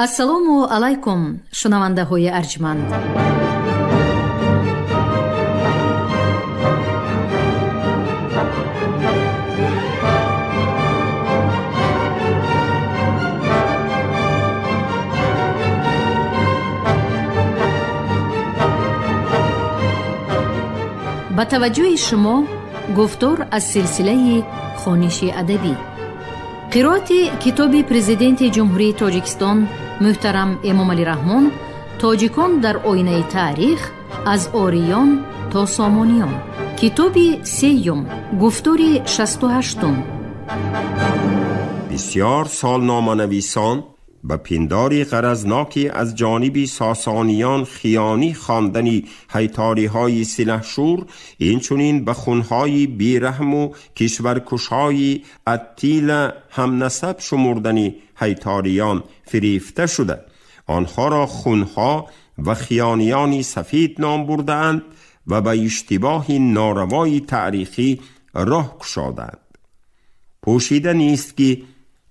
ассалому алайкум шунавандаҳои арҷманд. ба таваҷҷӯҳи шумо гуфтор аз силсилаи хониши адабӣ. қироати китоби президенти ҷумҳурии Тоҷикистон муҳтарам Эмомалӣ Раҳмон «Тоҷикон дар оинаи таърих аз ориён то сомониён». китоби сеюм, гуфтори 68. بسیار سالنامه‌نویسان به پنداری غرضناکی از جانب ساسانیان خیانی خواندنی هیتاری‌های سلحشور، اینچنین به خونهای بیرحم و کشورکشهای اتیل همنسب شمردنی هیتاریان فریفته شده. آنها را خونها و خیانیانی سفید نام بردند و به اشتباه ناروای تاریخی راه گشادند. پوشیده نیست که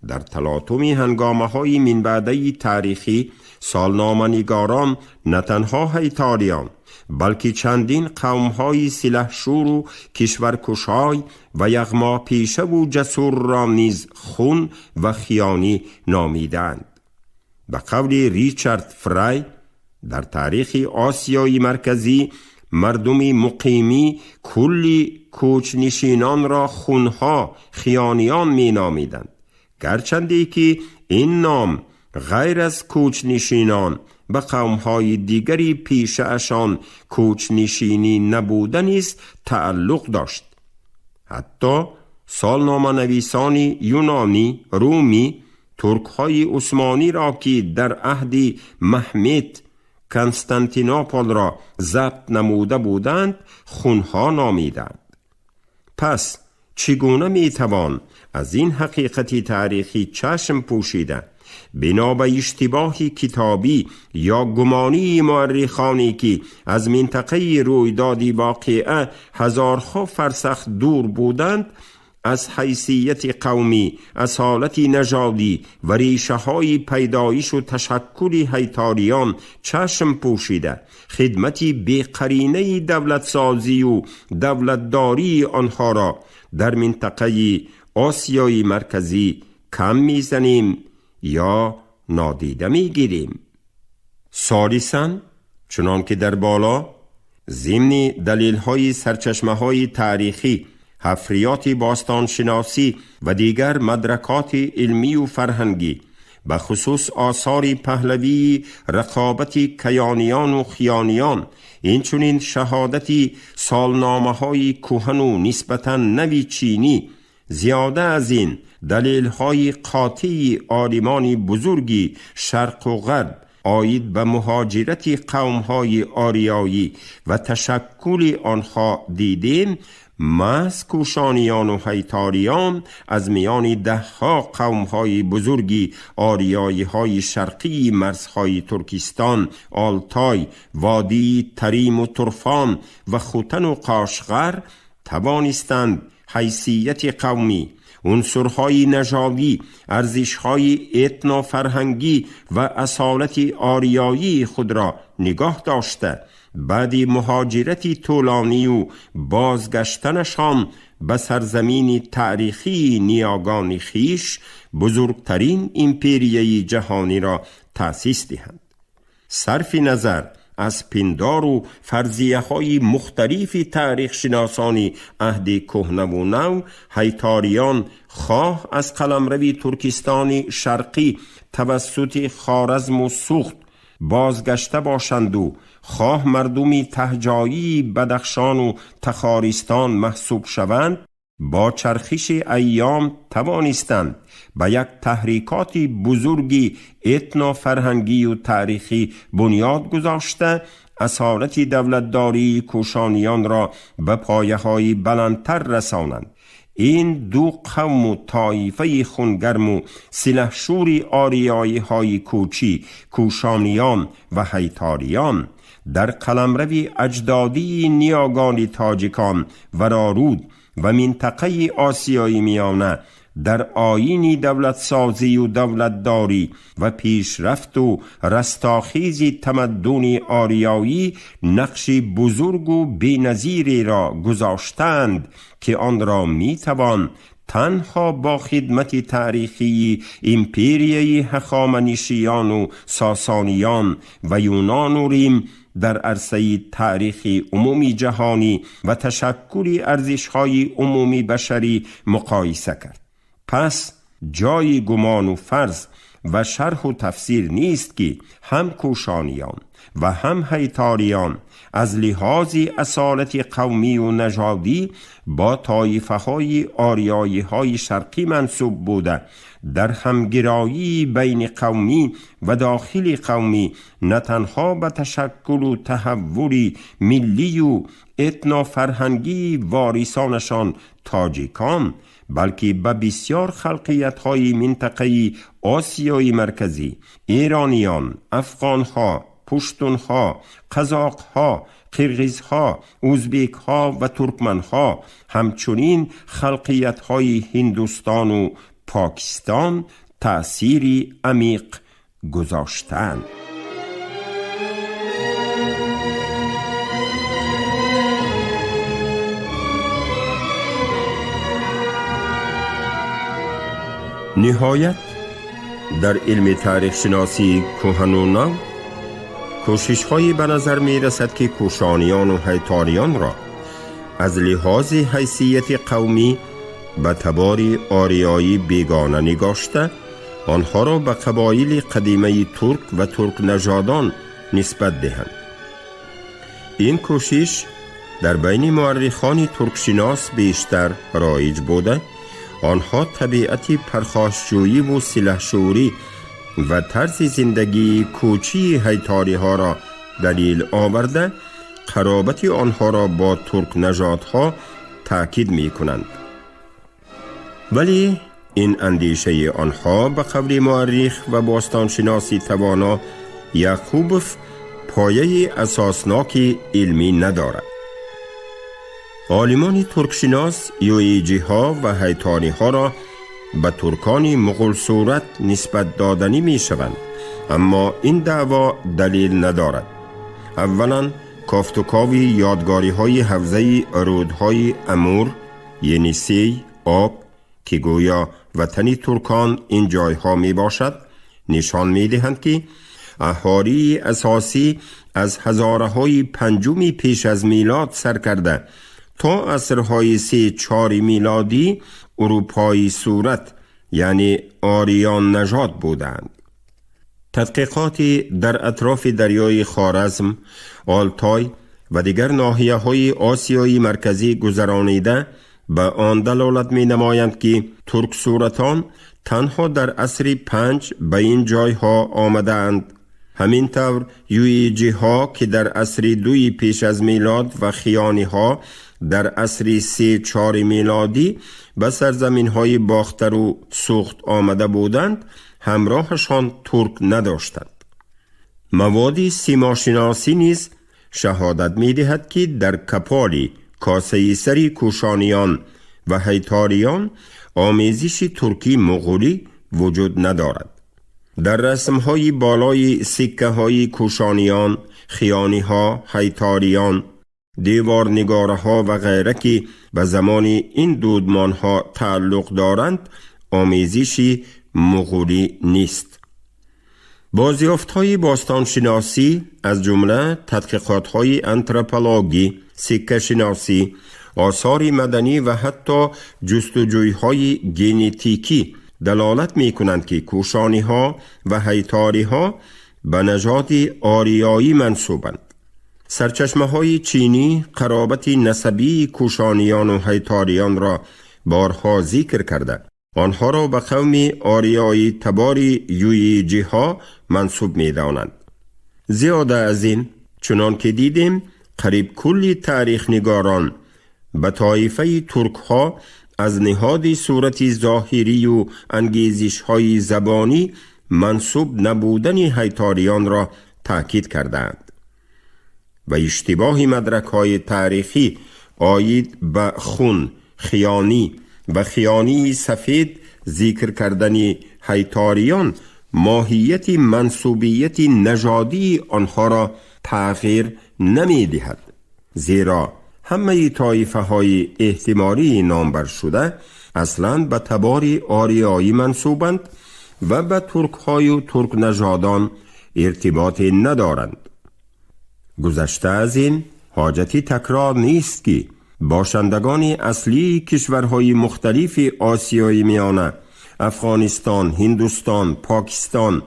در تلاطم هنگامه‌های منبعدی تاریخی سالنامه‌نگاران نه تنها هیتاریان بلکه چندین قوم‌های سلحشور و کشورکشای و یغماپیشه و جسور را نیز خون و خیانی نامیدند. به قول ریچارد فرای در تاریخ آسیای مرکزی مردم مقیمی کلی کوچنشینان را خونها خیانیان می نامیدند، گرچنده که این نام غیر از کوچنشینان به قومهای دیگری پیش اشان کوچنشینی نبودن است تعلق داشت. حتی سالنامه نویسان یونانی، رومی، ترک‌های عثمانی را که در عهد محمد کنستانتینوپل را ضبط نموده بودند خونها نامیدند. پس چگونه میتوان از این حقیقت تاریخی چشم پوشیده بنا به اشتباه کتابی یا گمانی مورخانی که از منطقه رویدادی واقعه هزارها فرسخ دور بودند از حیثیت قومی، اصالت نژادی و ریشه های پیدایش و تشکل هیتاریان چشم پوشیده خدمتی بی‌قرینه دولت سازی و دولتداری آنها را در منطقه آسیای مرکزی کم میزنیم یا نادیده میگیریم. ثالثاً، چنان که در بالا ضمن دلیل های سرچشمه های تاریخی، حفریات باستانشناسی و دیگر مدرکات علمی و فرهنگی به خصوص آثار پهلوی رقابت کیانیان و خیانیان، اینچنین شهادتی سالنامه های کهن و نسبتاً نوی چینی، زیاده از این دلیل های قاطع عالمان بزرگی شرق و غرب آید به مهاجرت قوم های آریایی و تشکل آنها دیدیم، محض کوشانیان و هیتاریان از میان دهها قوم‌های بزرگی آریایی های شرقی مرزهای ترکستان، آلتای، وادی تریم و ترفان و خوتن و قاشغر توانستند حیثیت قومی، عنصرهای نژادی، ارزش‌های اتنو فرهنگی و اصالت آریایی خود را نگاه داشته بعد مهاجرت طولانی و بازگشتنشان به سرزمین تاریخی نیاگان خیش بزرگترین امپریای جهانی را تأسیس دهند. صرف نظر از پندار و فرضیه های مختلف تاریخ شناسانی عهد کهنه و نو، هیتاریان خواه از قلمرو ترکستان شرقی توسط خوارزم و سوخت بازگشته باشند و خواه مردمی تهجایی بدخشان و تخارستان محسوب شوند، با چرخش ایام توانستند به یک تحریکات بزرگی اتنو فرهنگی و تاریخی بنیاد گذاشته اصالت دولتداری کوشانیان را به پایه‌های بلندتر رسانند. این دو قوم و طایفه خونگرم و سلحشور آریایی های کوچی، کوشانیان و هیتاریان، در قلمرو اجدادی نیاگان تاجیکان و رارود و منطقه آسیای میانه در آیینی دولت سازی و دولت داری و پیشرفت و رستاخیزی تمدن آریایی نقشی بزرگ و بی‌نظیری را گذاشتند که آن را میتوان تنها با خدمت تاریخی ایمپریای هخامنشیان و ساسانیان و یونان و ریم در عرصه تاریخی عمومی جهانی و تشکل ارزش‌های عمومی بشری مقایسه کرد. پس جای گمان و فرض و شرح و تفسیر نیست که هم کوشانیان و هم هیتاریان از لحاظ اصالت قومی و نژادی با طایفه های آریایی های شرقی منسوب بوده در همگرایی بین قومی و داخل قومی نه تنها به تشکل و تحول ملی و اتنا فرهنگی واریسانشان تاجیکان بلکه به بسیار خلقیت‌های منطقه‌ای آسیای مرکزی، ایرانیان، افغان‌ها، پشتون‌ها، قزاق‌ها، قرغیزها، ازبک‌ها و ترکمن‌ها، همچنین خلقیت‌های هندوستان و پاکستان تأثیری عمیق گذاشتند. نهایت در علم تاریخ شناسی کهن و نو کوشش‌هایی به نظر می رسد که کوشانیان و هیتاریان را از لحاظ حیثیت قومی به تبار آریایی بیگانه نگاشته آنها را به قبایل قدیمه ترک و ترک نژادان نسبت دهند. این کوشش در بین مورخان ترکشناس بیشتر رایج بوده. آنها طبیعت پرخاشجویی و سلحشوری و طرز زندگی کوچی هیتاری ها را دلیل آورده قرابت آنها را با ترک نژادها تأکید می کنند. ولی این اندیشه آنها به قول مورخ و باستانشناسی توانا یعقوبوف پایه اساسناک علمی ندارد. عالمان ترکشناس یوئیجی ها و هیتانی ها را به ترکان مغول صورت نسبت دادنی می شوند، اما این دعوا دلیل ندارد. اولا کافتوکاوی یادگاری های حوزه رودهای امور یعنی سی آب که گویا وطن ترکان این جایها می باشد نشان می دهند که اهالی اساسی از هزاره‌های پنجمی پیش از میلاد سر کرده تا عصرهای 3-4 میلادی اروپایی صورت یعنی آریان نژاد بودند. تحقیقاتی در اطراف دریای خوارزم، آلتای و دیگر ناحیه‌های آسیای مرکزی گذرانیده به آن دلالت می نمایند که ترک صورتان تنها در عصر 5 به این جایها آمدند. همینطور یوئیجی ها که در عصر 2 پیش از میلاد و خیانی ها در عصر 3-4 میلادی به سرزمین های باختر و سوخت آمده بودند همراهشان ترک نداشتند. مواد سیماشناسی نیز شهادت می دهد که در کپالی کاسه سری کوشانیان و هیتاریان آمیزش ترکی مغولی وجود ندارد. در رسمهای بالای سکه های کوشانیان، خیانی ها، هیتاریان، دیوار نگاره ها و غیره که به زمان این دودمان ها تعلق دارند آمیزشی مغولی نیست. بازیافت های باستان شناسی از جمله تحقیقات های انتروپولوژی، سکه شناسی، آثار مدنی و حتی جستجوی های ژنتیکی دلالت می کنند که کوشانی ها و هیتاری ها به نژاد آریایی منسوبند. سرچشمه های چینی قرابت نسبی کوشانیان و هیتاریان را بارها ذکر کرده. آنها را به قوم آریایی تبار یوئیجی ها منسوب می دانند. زیاده از این چنان که دیدیم قریب کلی تاریخ نگاران به طایفه ترک ها از نهاد صورت ظاهری و انگیزش های زبانی منسوب نبودن هیتاریان را تأکید کردند و اشتباه مدرک های تاریخی آید به خون، خیانی و خیانی سفید ذکر کردن هیتاریان ماهیت منسوبیت نژادی آنها را تغییر نمی دهد، زیرا همه طایفه های احتمالی نامبر شده اصلاً به تبار آریایی منسوبند و به ترک های و ترک نژادان ارتباط ندارند. گذشته از این حاجتی تکرار نیست که باشندگان اصلی کشورهای مختلف آسیای میانه، افغانستان، هندوستان، پاکستان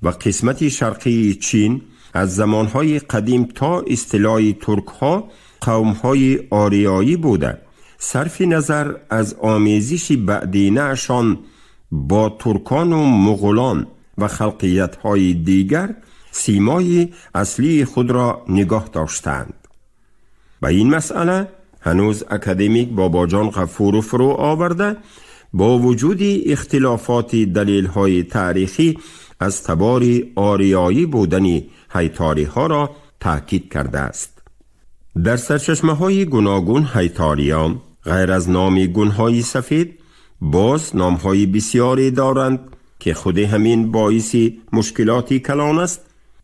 و قسمت شرقی چین از زمانهای قدیم تا اصطلاح ترک ها قومهای آریایی بوده. صرف نظر از آمیزش بعدینه اشان با ترکان و مغولان و خلقیت های دیگر سیمای اصلی خود را نگاه داشتند. و این مسئله هنوز اکادمیک باباجان غفور فرو آورده با وجود اختلافات دلیل های تاریخی از تبار آریایی بودن هیتاری ها را تاکید کرده است. در سرچشمه های گوناگون هیتاریان غیر از نام گونهای سفید باز نامهای بسیاری دارند که خود همین باعث مشکلاتی کلان است.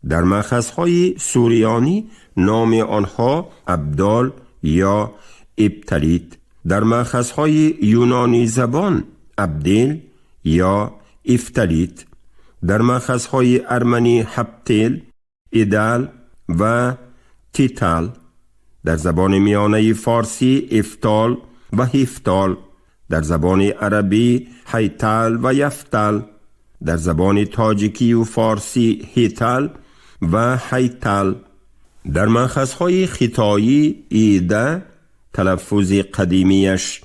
در مأخذهای سوریانی نام آنها ابدال یا ابتلیت، در مأخذهای یونانی زبان ابدیل یا افتلیت، در مأخذهای ارمنی هپتیل، ایدال و تیتال، در زبان میانه فارسی افتال و هفتال، در زبان عربی هیتال و یفتال، در زبان تاجیکی و فارسی هیتال و هیتال، در مأخذهای خطایی ایده تلفظ قدیمیش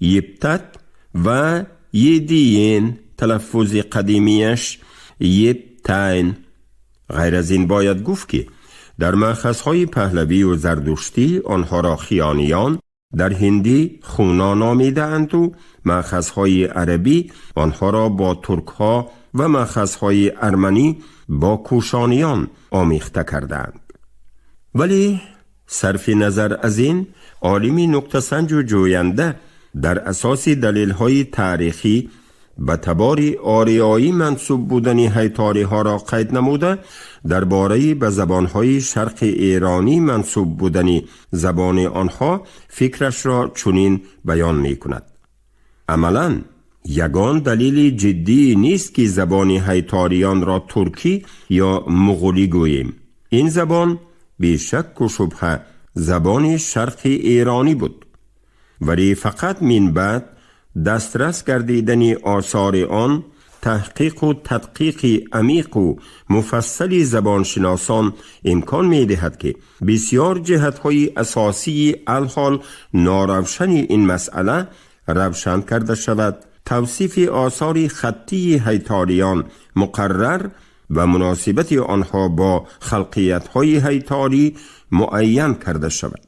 یبتت و یدین تلفظ قدیمیش یبتین. غیر از این باید گفت که در مأخذهای پهلوی و زردشتی آنها را خیانیان، در هندی خونا نامیده اند و مأخذهای عربی آنها را با ترک ها و مأخذهای ارمنی با کوشانیان آمیخته کردند. ولی صرف نظر از این عالمی نکته سنج و جوینده در اساس دلیل های تاریخی به تبار آریایی منسوب بودن هیتاری ها را قید نموده درباره به زبانهای شرق ایرانی منسوب بودن زبان آنها فکرش را چنین بیان می کند: عملاً یگان دلیل جدی نیست که زبان هیتاریان را ترکی یا مغولی گوییم. این زبان بی شک و شبهه زبان شرق ایرانی بود، ولی فقط من بعد دسترس گردیدن آثار آن، تحقیق و تدقیق عمیق و مفصل زبانشناسان امکان می دهد که بسیار جهت‌های اساسی الحال ناروشن این مسئله روشن کرده شود. توصیف آثار خطی هیتاریان مقرر و مناسبت آنها با خلقیت‌های هیتاری معین کرده شود.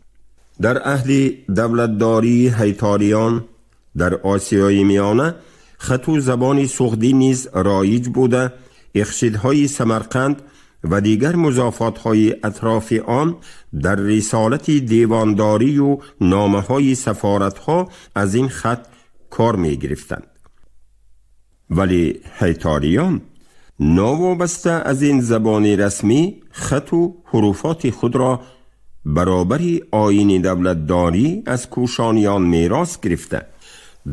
در اهل دولتداری هیتاریان در آسیای میانه خط و زبان سغدی نیز رایج بوده. اخشیدهای سمرقند و دیگر مضافات‌های اطراف آن در رسالت دیوانداری و نامه‌های سفارت‌ها از این خط کار می گرفتند. ولی هیتاریان ناوابسته از این زبان رسمی خط و حروفات خود را برابر آیین دولتداری از کوشانیان میراث گرفته.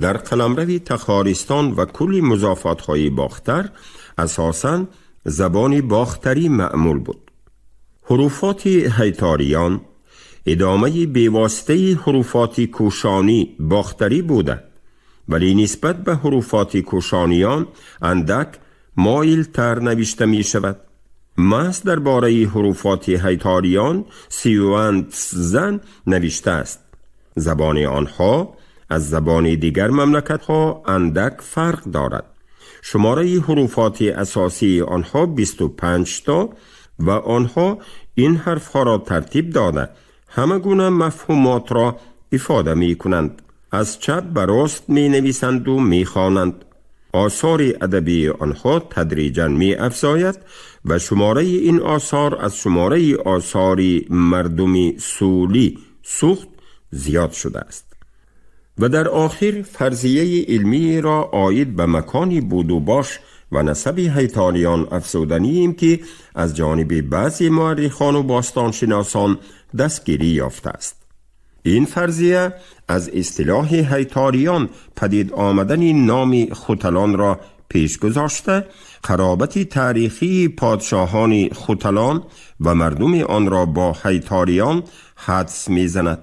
در قلمرو تخارستان و کل مضافات‌های باختر اساساً زبان باختری معمول بود. حروفات هیتاریان ادامه بیواسطه حروفات کوشانی باختری بوده، ولی نسبت به حروفات کوشانیان اندک مایل تر نوشته می شود. محض درباره حروفات هیتاریان 31 زن نوشته است. زبان آنها از زبان دیگر مملکت‌ها اندک فرق دارد. شماره حروفات اساسی آنها 25 تا و آنها این حرفها را ترتیب داده همه گونه مفهومات را افاده می کنند. از چپ به راست می نویسند و می خوانند. آثار ادبی آنها تدریجاً می افزاید و شماره این آثار از شماره آثار مردمی سولی سوخت زیاد شده است. و در آخر فرضیه علمی را عاید به مکانی بود و باش و نسب هیتاریان افزودنیم که از جانب بعضی مورخان و باستانشناسان دستگیری یافته است. این فرضیه از اصطلاح هیتاریان پدید آمدن نام خوتلان را پیش گذاشته، قرابت تاریخی پادشاهان خوتلان و مردم آن را با هیتاریان حدس می‌زند.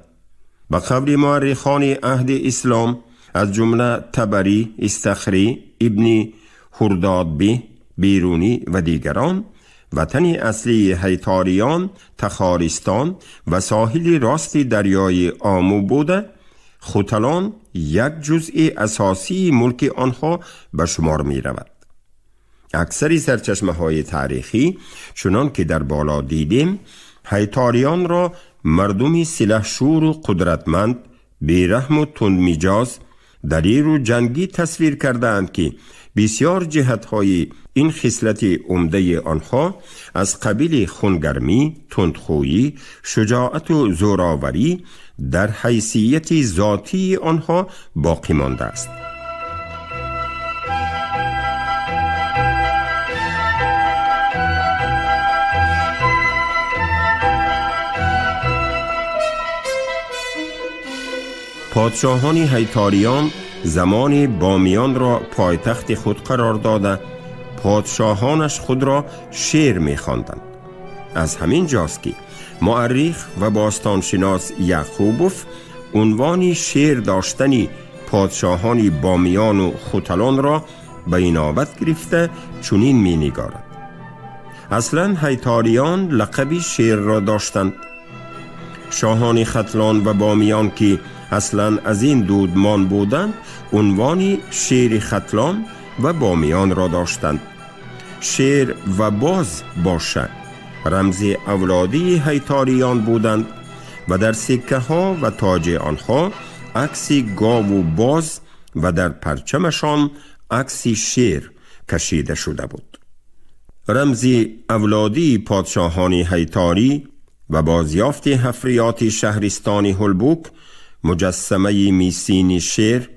به قول مورخان عهد اسلام از جمله طبری، استخری، ابن هردادبه، بیرونی و دیگران، وطن اصلی هیتاریان تخارستان و ساحل راست دریای آمو بوده، خوتلان یک جزء اساسی ملک آنها به شمار می رود. اکثر سرچشمه های تاریخی چنان که در بالا دیدیم هیتاریان را مردمی سلحشور و قدرتمند، بیرحم و تندمیجاز، دلیر و جنگی تصویر کردند که بسیار جهت‌های این خصلت عمده آنها از قبیل خونگرمی، تندخویی، شجاعت و زوراوری در حیثیت ذاتی آنها باقی مانده است. پادشاهان هیتاریان زمان بامیان را پایتخت خود قرار داده، پادشاهانش خود را شیر می خواندند. از همین جاست که مورخ و باستانشناس یعقوبوف عنوان شیر داشتنی پادشاهان بامیان و خوتلان را به اینابت گرفته چنین می نگارد: اصلا هیتاریان لقب شیر را داشتند. شاهان ختلان و بامیان که اصلا از این دودمان بودند عنوان شیر ختلان و بامیان را داشتند. شیر و باز باشه رمز اولادی هیتاریان بودند و در سکه ها و تاج آنها عکس گاو و باز و در پرچمشان عکس شیر کشیده شده بود. رمز اولادی پادشاهان هیتاری و بازیافت حفریات شهرستان هلبوک، مجسمه میسین شیر،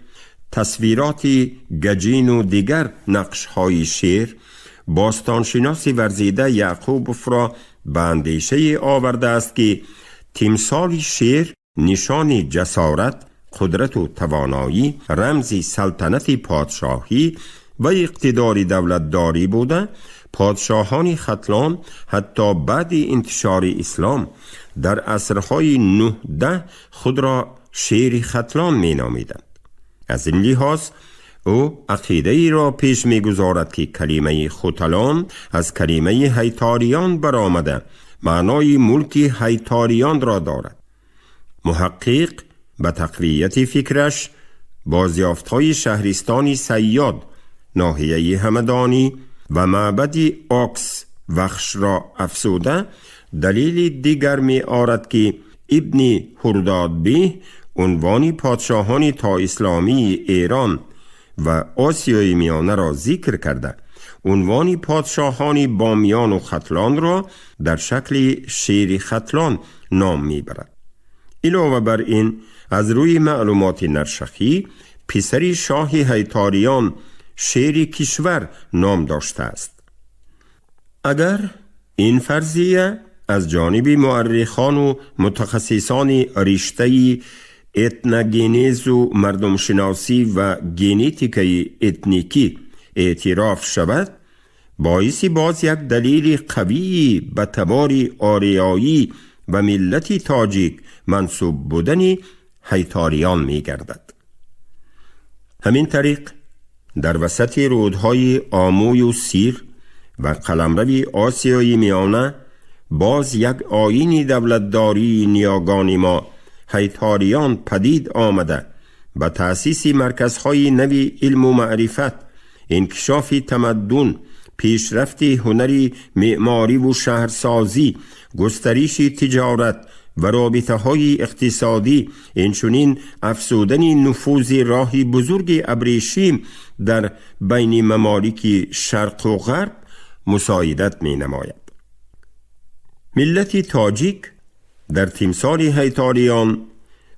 تصویرات گجین و دیگر نقش‌های شیر، باستانشناس ورزیده یعقوبوف را به اندیشه آورده است که تمثال شیر نشان جسارت، قدرت و توانایی، رمز سلطنت پادشاهی و اقتدار دولتداری بوده. پادشاهان ختلان حتی بعد انتشار اسلام در عصرهای 9-10 خود را شیر ختلان می نامیدند. از این لحاظ او عقیده ای را پیش می گذارد که کلمه خوتلان از کلمه هیتاریان برآمده معنای ملک هیتاریان را دارد. محقق به تقویت فکرش بازیافت‌های شهرستان سیاد، ناحیه همدانی و معبد آکس وخش را افزوده دلیل دیگر می آورد که ابن هردادبه عنوان پادشاهان تا اسلامی ایران و آسیای میانه را ذکر کرده، عنوان پادشاهان بامیان و ختلان را در شکل شیر ختلان نام میبرد. علاوه بر این از روی معلومات نرشخی پسر شاه هیتاریان شیر کشور نام داشته است. اگر این فرضیه از جانب مورخان و متخصصان رشته اتنوگنز و مردمشناسی و ژنتیک اتنیکی اعتراف شود، باعث باز یک دلیل قوی به تبار آریایی و ملت تاجیک منسوب بودن هیتاریان می گردد. همین طریق در وسط رودهای آموی و سیر و قلمرو آسیای میانه باز یک آیین دولتداری نیاگان ما هیتاریان پدید آمده به تأسیس مرکزهای نوی علم و معرفت، انکشاف تمدن، پیشرفت هنری معماری و شهرسازی، گسترش تجارت و رابطه های اقتصادی، اینچنین افزودن نفوذ راهی بزرگ ابریشم در بین ممالک شرق و غرب مساعدت می نماید. ملت تاجیک در تمثال هیتاریان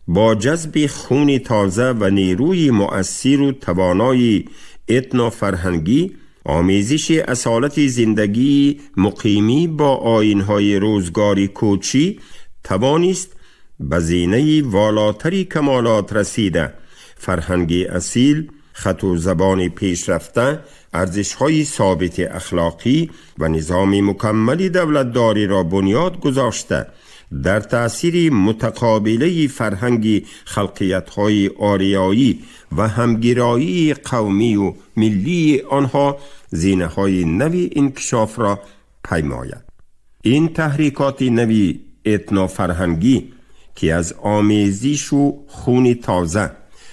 با جذب خون تازه و نیروی مؤثر و توانای اتنا فرهنگی، آمیزش اصالت زندگی مقیمی با آیین‌های روزگاری کوچی توانست به زینه والاتری کمالات رسیده. فرهنگی اصیل، خط و زبان پیشرفته، ارزش‌های ثابت اخلاقی و نظام مکمل دولتداری را بنیاد گذاشته، در تأثیر متقابله فرهنگی خلقیت‌های آریایی و همگرایی قومی و ملی آنها زینه‌های نوی انکشاف را پیماید. این تحریکات نوی اتنا فرهنگی که از آمیزش و خون تازه،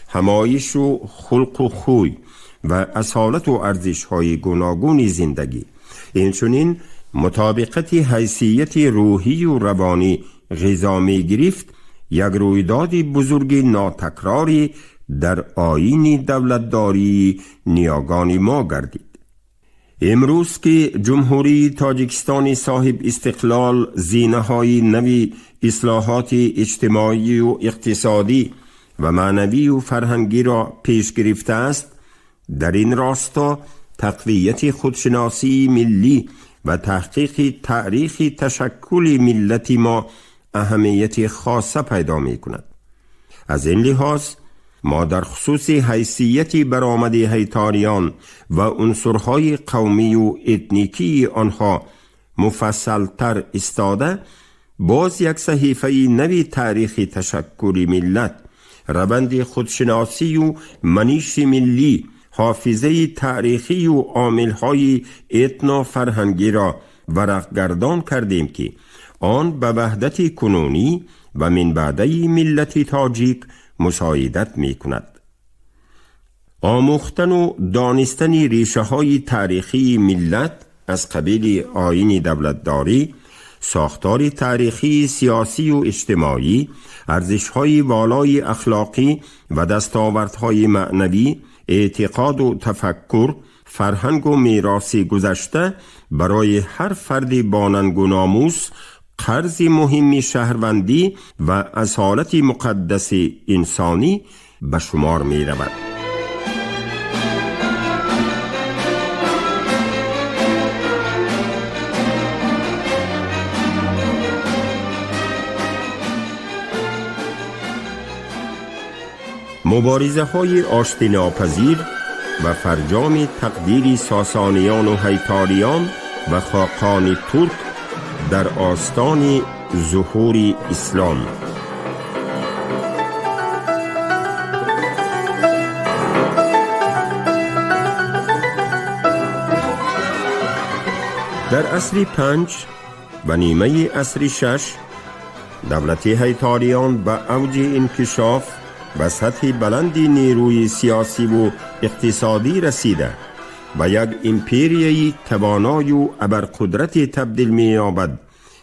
همایش و خلق و خوی و اصالت و ارزش‌های گوناگون زندگی، اینچنین مطابقت حیثیت روحی و روانی غذا می گرفت، یک رویداد بزرگ ناتکراری در آیین دولتداری نیاگان ما گردید. امروز که جمهوری تاجیکستان صاحب استقلال زینه‌های نوی اصلاحات اجتماعی و اقتصادی و معنوی و فرهنگی را پیش گرفته است، در این راستا تقویت خودشناسی ملی و تحقیق تاریخ تشکل ملت ما اهمیت خاصه پیدا می کند. از این لحاظ ما در خصوص حیثیت برآمد هیتاریان و عنصرهای قومی و اتنیکی آنها مفصل تر استاده، باز یک صحیفه نوی تاریخ تشکل ملت، روند خودشناسی و منیش ملی، حافظه تاریخی و عامل‌های اتنا فرهنگی را ورقگردان کردیم که آن به وحدت کنونی و من بعده ملت تاجیک مساعدت می کند. آموختن و دانستن ریشه های تاریخی ملت از قبیل آیین دولتداری، ساختار تاریخی، سیاسی و اجتماعی، ارزش‌های والای اخلاقی و دستاوردهای معنوی، اعتقاد و تفکر، فرهنگ و میراث گذشته برای هر فرد با ننگ و ناموس قرض مهمی شهروندی و اصالت مقدس انسانی به شمار می رود. مبارزه های آشتی ناپذیر و فرجام تقدیر ساسانیان و هیتاریان و خاقان ترک در آستان ظهور اسلام. در عصر 5 و نیمه عصر 6 دولت هیتاریان به اوج انکشاف و سطح بلندی نیروی سیاسی و اقتصادی رسیده و یک امپریایی توانای و ابرقدرت تبدیل می یابد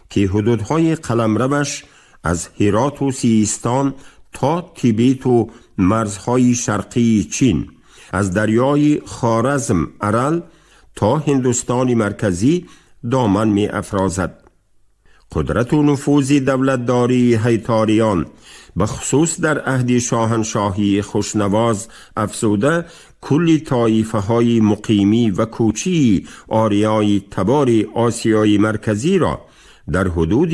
که حدودهای قلمروش از هرات و سیستان تا تیبت و مرزهای شرقی چین، از دریای خوارزم ارل تا هندوستان مرکزی دامن می افرازد. قدرت و نفوذ دولتداری هیتاریان بخصوص در عهد شاهنشاهی خوشنواز افزوده کل طایفه های مقیمی و کوچی آریای تبار آسیای مرکزی را در حدود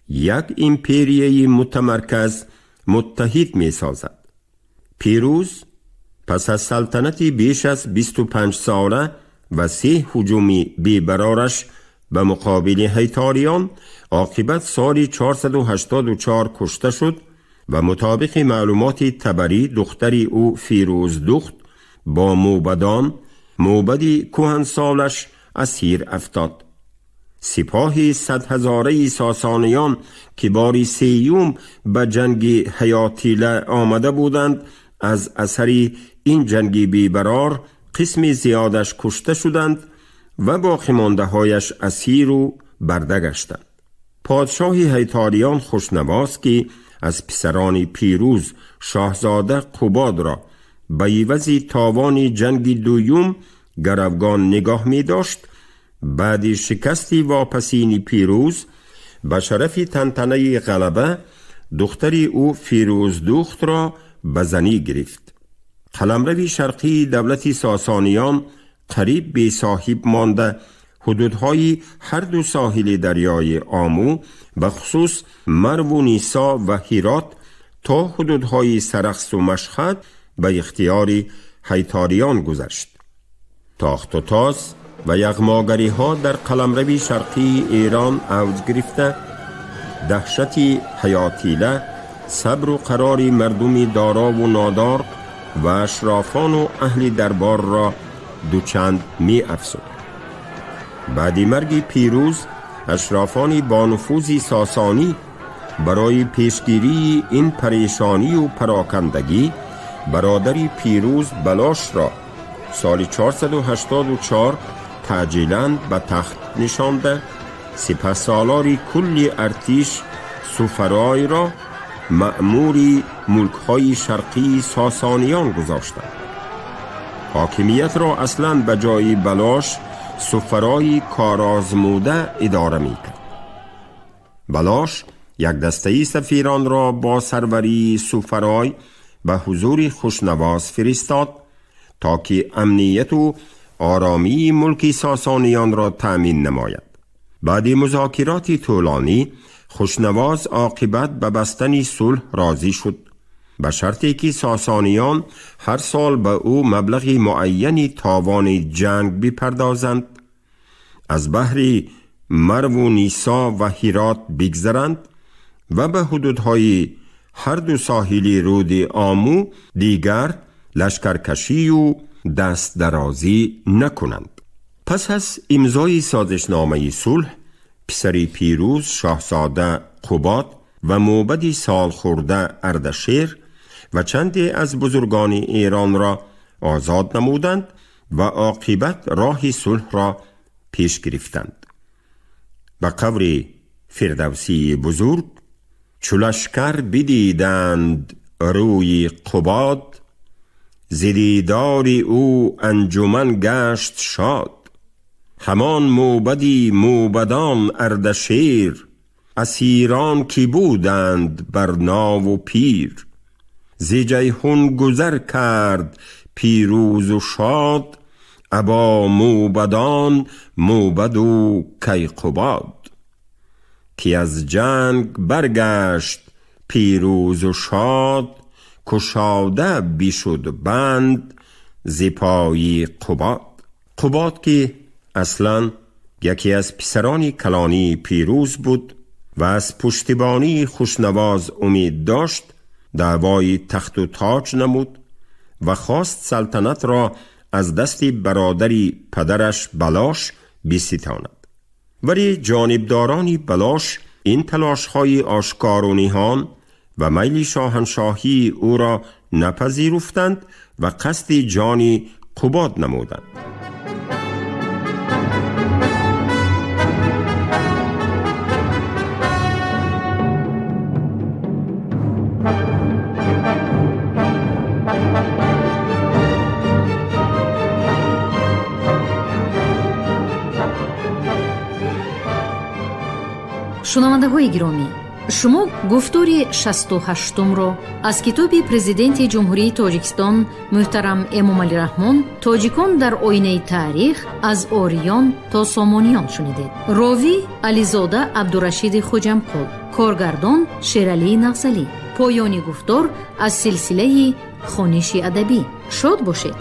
یک امپریه متمرکز متحد می سازد. پیروز پس از سلطنت بیش از 25 ساله و 3 هجوم بی‌برارش به مقابل هیتاریان، عاقبت سال 484 کشته شد و مطابق معلومات تبری دختر او فیروز دخت با موبدان، موبد کهنسالش اسیر افتاد. سپاه 100,000 ساسانیان که بار سیوم به جنگ حیاتیله آمده بودند، از اثر این جنگ بی‌برار قسم زیادش کشته شدند و باقی مانده هایش اسیر و برده گشتند. پادشاه هیتاریان خوشنواس که از پسران پیروز شاهزاده قباد را به عوض تاوان جنگ دوم گروگان نگاه می داشت، بعد شکست واپسین پیروز به شرف تنتنه غلبه دختری او فیروز دخت را به زنی گرفت. قلمرو شرقی دولت ساسانیان قریب به صاحب مانده حدودهای هر دو ساحل دریای آمو به خصوص مرو و نیسا و هرات تا حدودهای سرخس و مشهد به اختیار هیتاریان گذشت. تاخت و تاز و یغماگری ها در قلمرو شرقی ایران اوج گرفته، دهشت حیاتیله، صبر و قرار مردم دارا و نادار و اشرافان و اهل دربار را دوچند می افزود. بعد مرگ پیروز، اشرافان با نفوذ ساسانی برای پیشگیری این پریشانی و پراکندگی برادر پیروز بلاش را سال 484 تعجیلاً به تخت نشانده، سپهسالار کل ارتش سوفرای را مأمور ملک‌های شرقی ساسانیان گذاشتند. حاکمیت را اصلاً به جای بلاش سوفرای کارآزموده اداره می‌کرد. بلاش یک دسته سفیران را با سروری سوفرای به حضور خوشنواز فرستاد تا که امنیت و آرامی ملک ساسانیان را تأمین نماید. بعد مذاکرات طولانی خوشنواز عاقبت به بستن صلح راضی شد، به شرطی که ساسانیان هر سال به او مبلغ معینی تاوان جنگ بپردازند، از بحر مرو و نیسا و هرات بگذرند و به حدودهای هر دو ساحلی رود آمو دیگر لشکرکشی و دست درازی نکنند. پس از امضای سازشنامه صلح، پسر پیروز شاهزاده قباد و موبد سال خورده اردشیر و چندی از بزرگان ایران را آزاد نمودند و عاقبت راه صلح را پیش گرفتند. به قبر فردوسی بزرگ چو لشکر بدیدند روی قباد، ز دیدار او انجمن گشت شاد. همان موبدی موبدان اردشیر، اسیران کی بودند بر ناو و پیر. ز جیحون گذر کرد پیروز و شاد، ابا موبدان موبد و کیقباد. کی از جنگ برگشت پیروز و شاد، کشاده بیشد بند ز پای قباد. قباد که اصلا یکی از پسران کلانی پیروز بود و از پشتیبانی خوشنواز امید داشت، دعوای تخت و تاج نمود و خواست سلطنت را از دست برادری پدرش بلاش بستاند. ولی جانبداران بلاش این تلاش‌های آشکار و نهان و میل شاهنشاهی او را نپذیرفتند و قصد جان قباد نمودند. шунавандаҳои гиромӣ, шумо гуфтори 68-ро аз китоби президенти ҷумҳурии тоҷикистон муҳтарам эмомалӣ раҳмон «Тоҷикон дар оинаи таърих аз ориён то сомониён» шунидед. ровӣ ализода абдурашиди хуҷамқул, коргардон шералии нағзалӣ. поёни гуфтор аз силсилаи хониши адабӣ. шод бошед.